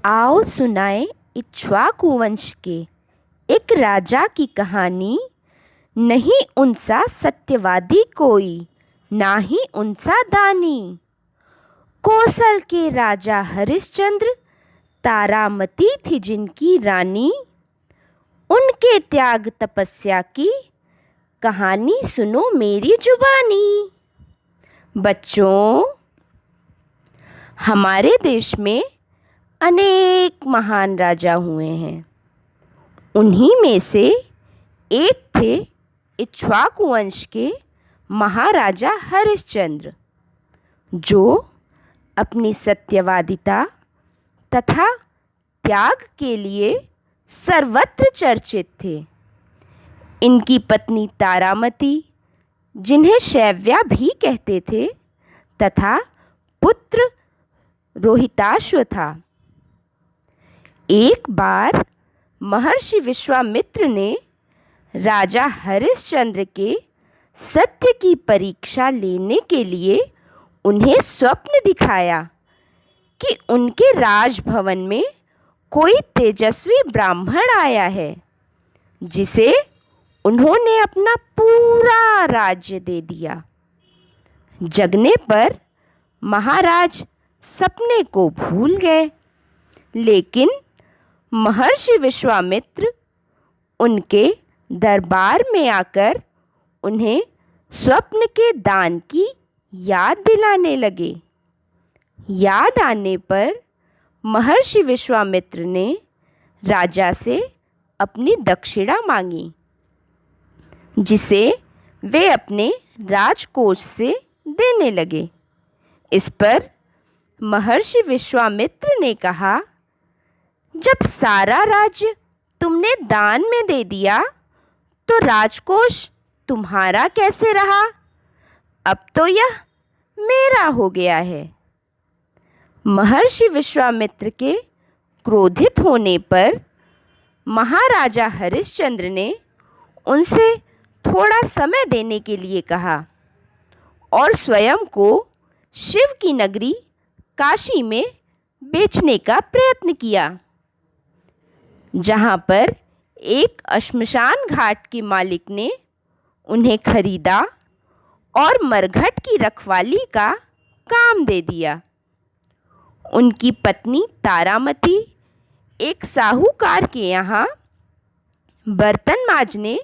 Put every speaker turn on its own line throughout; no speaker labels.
आओ सुनाएं इक्ष्वाकु वंश के एक राजा की कहानी। नहीं उनसा सत्यवादी कोई, ना ही उनसा दानी। कौशल के राजा हरिश्चंद्र, तारामती थी जिनकी रानी। उनके त्याग तपस्या की कहानी सुनो मेरी जुबानी। बच्चों, हमारे देश में अनेक महान राजा हुए हैं। उन्हीं में से एक थे इक्ष्वाकु वंश के महाराजा हरिश्चंद्र, जो अपनी सत्यवादिता तथा त्याग के लिए सर्वत्र चर्चित थे। इनकी पत्नी तारामती, जिन्हें शैव्या भी कहते थे, तथा पुत्र रोहिताश्व था। एक बार महर्षि विश्वामित्र ने राजा हरिश्चंद्र के सत्य की परीक्षा लेने के लिए उन्हें स्वप्न दिखाया कि उनके राजभवन में कोई तेजस्वी ब्राह्मण आया है, जिसे उन्होंने अपना पूरा राज्य दे दिया। जगने पर महाराज सपने को भूल गए, लेकिन महर्षि विश्वामित्र उनके दरबार में आकर उन्हें स्वप्न के दान की याद दिलाने लगे। याद आने पर महर्षि विश्वामित्र ने राजा से अपनी दक्षिणा मांगी, जिसे वे अपने राजकोष से देने लगे। इस पर महर्षि विश्वामित्र ने कहा, जब सारा राज्य तुमने दान में दे दिया, तो राजकोष तुम्हारा कैसे रहा? अब तो यह मेरा हो गया है। महर्षि विश्वामित्र के क्रोधित होने पर महाराजा हरिश्चंद्र ने उनसे थोड़ा समय देने के लिए कहा और स्वयं को शिव की नगरी काशी में बेचने का प्रयत्न किया, जहां पर एक श्मशान घाट के मालिक ने उन्हें खरीदा और मरघट की रखवाली का काम दे दिया। उनकी पत्नी तारामती एक साहूकार के यहाँ बर्तन मांजने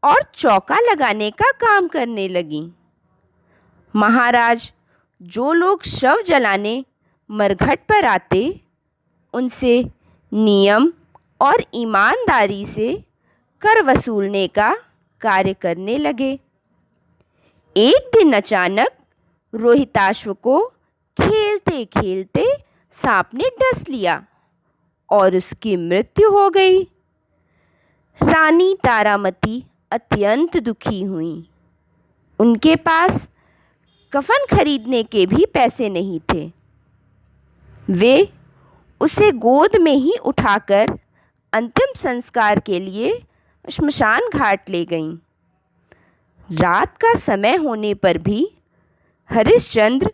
और चौका लगाने का काम करने लगी। महाराज जो लोग शव जलाने मरघट पर आते, उनसे नियम और ईमानदारी से कर वसूलने का कार्य करने लगे। एक दिन अचानक रोहिताश्व को खेलते खेलते सांप ने डस लिया और उसकी मृत्यु हो गई। रानी तारामती अत्यंत दुखी हुई। उनके पास कफन खरीदने के भी पैसे नहीं थे। वे उसे गोद में ही उठाकर अंतिम संस्कार के लिए श्मशान घाट ले गईं। रात का समय होने पर भी हरिश्चंद्र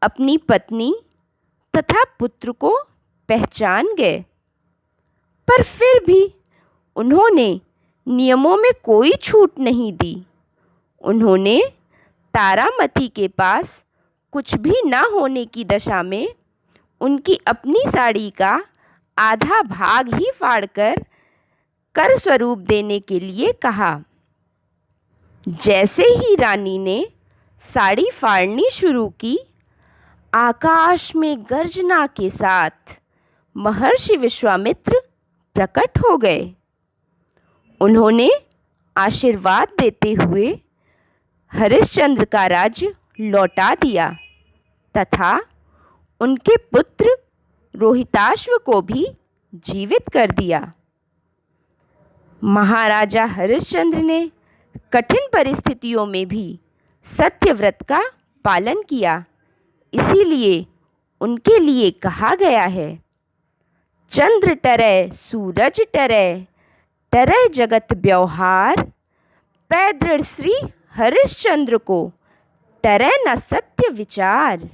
अपनी पत्नी तथा पुत्र को पहचान गए, पर फिर भी उन्होंने नियमों में कोई छूट नहीं दी। उन्होंने तारामती के पास कुछ भी न होने की दशा में उनकी अपनी साड़ी का आधा भाग ही फाड़कर कर स्वरूप देने के लिए कहा। जैसे ही रानी ने साड़ी फाड़नी शुरू की, आकाश में गर्जना के साथ महर्षि विश्वामित्र प्रकट हो गए। उन्होंने आशीर्वाद देते हुए हरिश्चंद्र का राज्य लौटा दिया तथा उनके पुत्र रोहिताश्व को भी जीवित कर दिया। महाराजा हरिश्चंद्र ने कठिन परिस्थितियों में भी सत्यव्रत का पालन किया। इसीलिए उनके लिए कहा गया है, चंद्र टरै सूरज टरै, टरै जगत व्यवहार, पै दृढ़ श्री हरिश्चंद्र को टरै न सत्य विचार।